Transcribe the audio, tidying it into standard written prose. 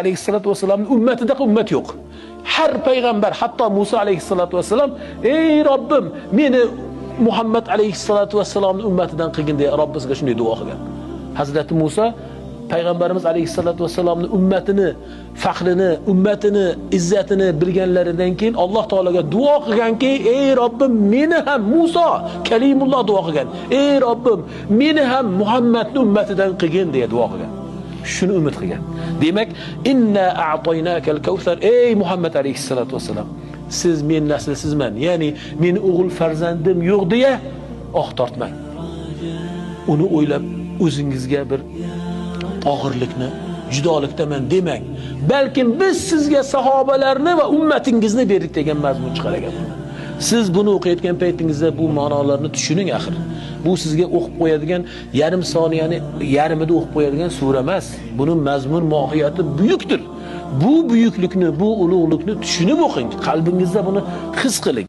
alayhissalatu vassalamning ummatida ummat yo'q. Har payg'ambar, hatto Musa alayhissalatu vassalam, ey Robbim, meni Muhammad alayhissalatu vassalamning ummatidan qilgin deya Robbisiga shunday duo qilgan. Hazrati Musa payg'ambarimiz alayhissalatu vassalamning ummatini, faxrini, ummatini, izzatini bilganlaridan keyin Alloh taolaga duo qilganki, ey Robbim, meni ham Musa Kalimulloh duo qilgan. Ey Robbim, meni ham Muhammadning ummatidan qilgin deya duo qilgan. Shuni umid qilgan. Demak, inna a'toynakal kawsar, ey Muhammad alayhissalatu vassalam, siz men naslsizman, ya'ni meni o'g'il farzandim yo'q deya tortmang. Uni o'ylab o'zingizga bir og'irlikni, judolikdaman demang. Balkim biz sizga sahobalarni va ummatingizni berdik degan mazmun chiqar ekan. Siz buni o'qiyotgan paytingizda bu ma'nolarni tushuning axir. Bu sizga o'qib qo'yadigan yarim soniyani yarmida o'qib qo'yadigan sura emas. Buning mazmun mohiyati buyukdir. Bu buyuklikni, bu ulug'likni tushunib o'qing. Qalbingizda buni his qiling.